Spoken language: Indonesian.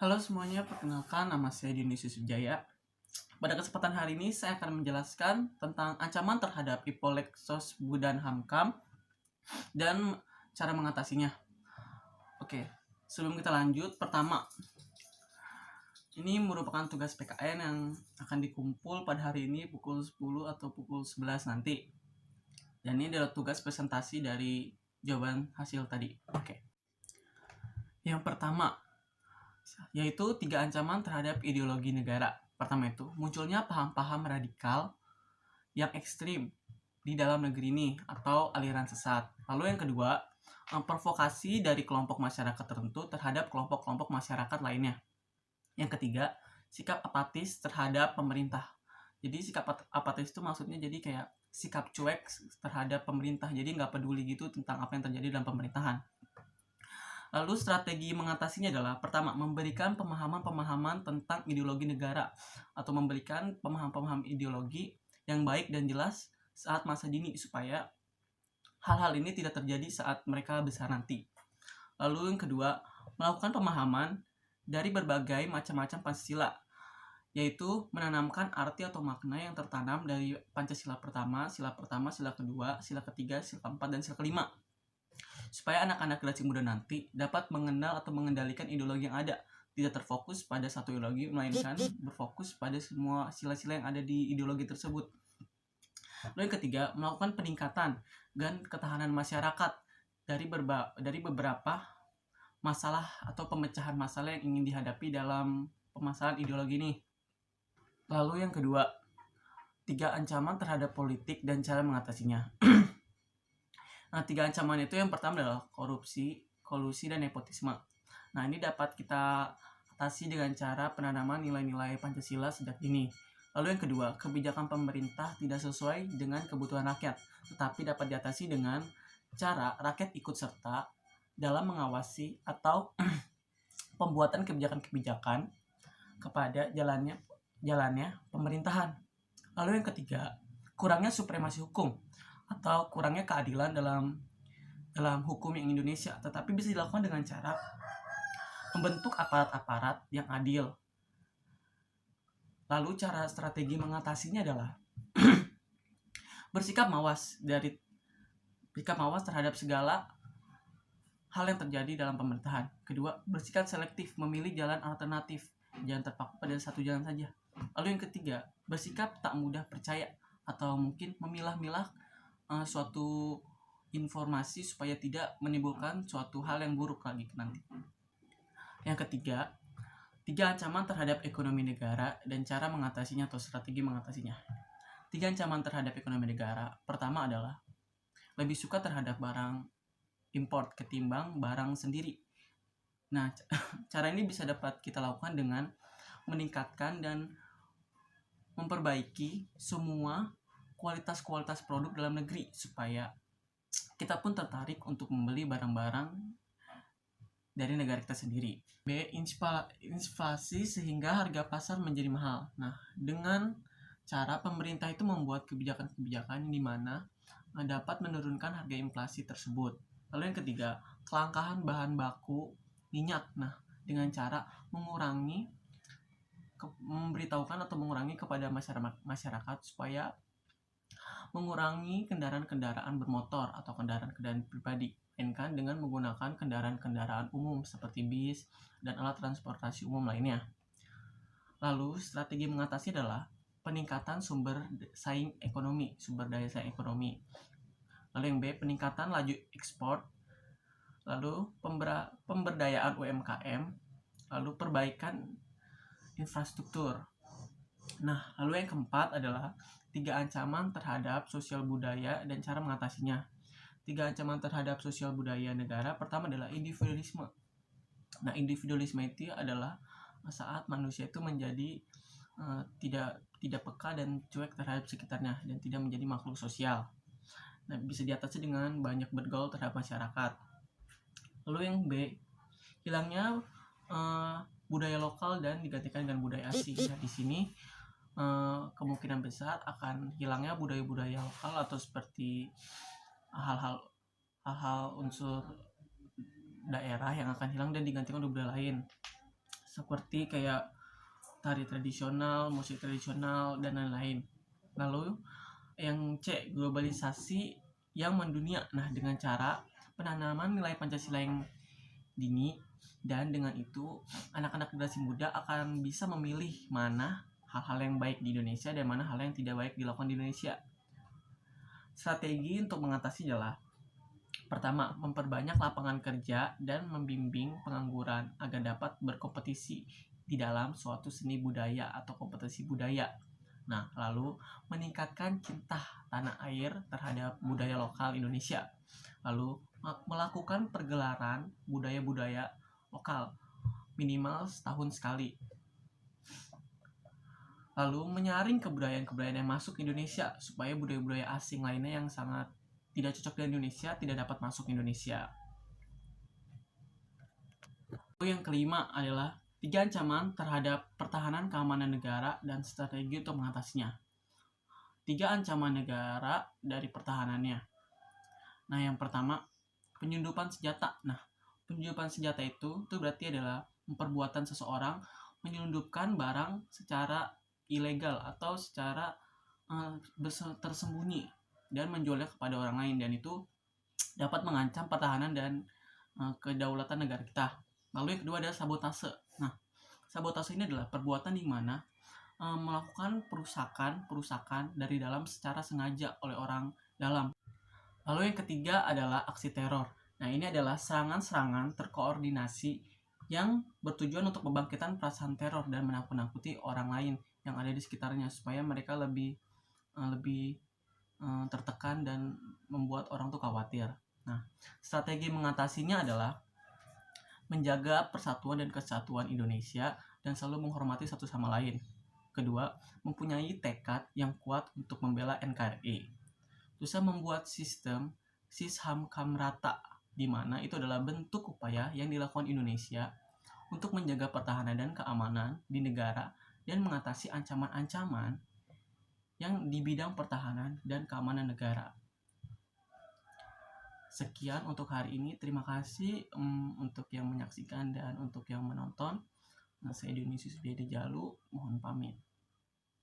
Halo semuanya, perkenalkan nama saya Dionysius Wijaya. Pada kesempatan hari ini saya akan menjelaskan tentang ancaman terhadap Hippolexos Budan Hamkam dan cara mengatasinya. Oke, sebelum kita lanjut, pertama, ini merupakan tugas PKN yang akan dikumpul pada hari ini pukul 10 atau pukul 11 nanti. Dan ini adalah tugas presentasi dari jawaban hasil tadi. Oke. Yang pertama, yaitu 3 ancaman terhadap ideologi negara. Pertama itu, munculnya paham-paham radikal yang ekstrim di dalam negeri ini atau aliran sesat. Lalu yang kedua, provokasi dari kelompok masyarakat tertentu terhadap kelompok-kelompok masyarakat lainnya. Yang ketiga, sikap apatis terhadap pemerintah. Jadi sikap apatis itu maksudnya jadi kayak sikap cuek terhadap pemerintah, jadi nggak peduli gitu tentang apa yang terjadi dalam pemerintahan. Lalu strategi mengatasinya adalah pertama, memberikan pemahaman-pemahaman tentang ideologi negara atau memberikan pemahaman-pemahaman ideologi yang baik dan jelas saat masa dini supaya hal-hal ini tidak terjadi saat mereka besar nanti. Lalu yang kedua, melakukan pemahaman dari berbagai macam-macam Pancasila, yaitu menanamkan arti atau makna yang tertanam dari Pancasila pertama, sila kedua, sila ketiga, sila keempat, dan sila kelima, supaya anak-anak generasi muda nanti dapat mengenal atau mengendalikan ideologi yang ada, tidak terfokus pada satu ideologi, melainkan berfokus pada semua sila-sila yang ada di ideologi tersebut. Lalu yang ketiga, melakukan peningkatan dan ketahanan masyarakat dari beberapa masalah atau pemecahan masalah yang ingin dihadapi dalam permasalahan ideologi ini. Lalu yang kedua, 3 ancaman terhadap politik dan cara mengatasinya. Nah, 3 ancaman itu yang pertama adalah korupsi, kolusi, dan nepotisme. Nah, ini dapat kita atasi dengan cara penanaman nilai-nilai Pancasila sejak dini. Lalu yang kedua, kebijakan pemerintah tidak sesuai dengan kebutuhan rakyat, tetapi dapat diatasi dengan cara rakyat ikut serta dalam mengawasi atau pembuatan kebijakan-kebijakan kepada jalannya pemerintahan. Lalu yang ketiga, kurangnya supremasi hukum atau kurangnya keadilan dalam hukum yang Indonesia, tetapi bisa dilakukan dengan cara membentuk aparat-aparat yang adil. Lalu cara strategi mengatasinya adalah bersikap mawas terhadap segala hal yang terjadi dalam pemerintahan. Kedua, bersikap selektif, memilih jalan alternatif, jangan terpaku pada satu jalan saja. Lalu yang ketiga, bersikap tak mudah percaya atau mungkin memilah-milah suatu informasi supaya tidak menimbulkan suatu hal yang buruk lagi nanti. Yang ketiga, 3 ancaman terhadap ekonomi negara dan cara mengatasinya atau strategi mengatasinya. 3 ancaman terhadap ekonomi negara. Pertama adalah lebih suka terhadap barang import ketimbang barang sendiri. Nah, cara ini bisa dapat kita lakukan dengan meningkatkan dan memperbaiki semua kualitas produk dalam negeri supaya kita pun tertarik untuk membeli barang-barang dari negara kita sendiri. B. Inflasi sehingga harga pasar menjadi mahal. Nah, dengan cara pemerintah itu membuat kebijakan-kebijakan di mana dapat menurunkan harga inflasi tersebut. Lalu yang ketiga, kelangkaan bahan baku minyak. Nah, dengan cara memberitahukan atau mengurangi kepada masyarakat supaya mengurangi kendaraan-kendaraan bermotor atau kendaraan-kendaraan pribadi, melainkan dengan menggunakan kendaraan-kendaraan umum seperti bis dan alat transportasi umum lainnya. Lalu strategi mengatasi adalah peningkatan sumber daya saing ekonomi. Lalu yang B, peningkatan laju ekspor. Lalu pemberdayaan UMKM. Lalu perbaikan infrastruktur. Nah, lalu yang keempat adalah 3 ancaman terhadap sosial budaya dan cara mengatasinya. 3 ancaman terhadap sosial budaya negara. Pertama adalah individualisme. Nah, individualisme itu adalah saat manusia itu menjadi tidak peka dan cuek terhadap sekitarnya dan tidak menjadi makhluk sosial. Nah, bisa diatasi dengan banyak bergaul terhadap masyarakat. Lalu yang B, hilangnya budaya lokal dan digantikan dengan budaya asing. Nah, di sini kemungkinan besar akan hilangnya budaya-budaya lokal atau seperti hal-hal unsur daerah yang akan hilang dan digantikan oleh budaya lain. seperti kayak tari tradisional, musik tradisional, dan lain-lain. Lalu yang C, globalisasi yang mendunia. Nah, dengan cara penanaman nilai Pancasila yang dini, dan dengan itu anak-anak generasi muda akan bisa memilih mana hal-hal yang baik di Indonesia dan mana hal yang tidak baik dilakukan di Indonesia. Strategi untuk mengatasi adalah pertama, memperbanyak lapangan kerja dan membimbing pengangguran agar dapat berkompetisi di dalam suatu seni budaya atau kompetisi budaya. Nah, lalu meningkatkan cinta tanah air terhadap budaya lokal Indonesia. Lalu melakukan pergelaran budaya-budaya lokal minimal setahun sekali. Lalu menyaring kebudayaan-kebudayaan yang masuk ke Indonesia supaya budaya-budaya asing lainnya yang sangat tidak cocok dengan Indonesia tidak dapat masuk ke Indonesia. Lalu yang kelima adalah 3 ancaman terhadap pertahanan keamanan negara dan strategi untuk mengatasinya. 3 ancaman negara dari pertahanannya. Nah, yang pertama, penyelundupan senjata. Nah, penyelundupan senjata itu berarti adalah perbuatan seseorang menyelundupkan barang secara ilegal atau secara tersembunyi dan menjualnya kepada orang lain, dan itu dapat mengancam pertahanan dan kedaulatan negara kita. Lalu yang kedua adalah sabotase. Nah, sabotase ini adalah perbuatan di mana melakukan perusakan dari dalam secara sengaja oleh orang dalam. Lalu yang ketiga adalah aksi teror. Nah, ini adalah serangan-serangan terkoordinasi yang bertujuan untuk membangkitkan perasaan teror dan menakut-nakuti orang lain yang ada di sekitarnya supaya mereka lebih tertekan dan membuat orang tuh khawatir. Nah, strategi mengatasinya adalah menjaga persatuan dan kesatuan Indonesia dan selalu menghormati satu sama lain. Kedua, mempunyai tekad yang kuat untuk membela NKRI. Terus membuat sistem SIS-HAMKAM rata, di mana itu adalah bentuk upaya yang dilakukan Indonesia untuk menjaga pertahanan dan keamanan di negara dan mengatasi ancaman-ancaman yang di bidang pertahanan dan keamanan negara. Sekian untuk hari ini. Terima kasih untuk yang menyaksikan dan untuk yang menonton. Saya Dionisius Jalu, mohon pamit.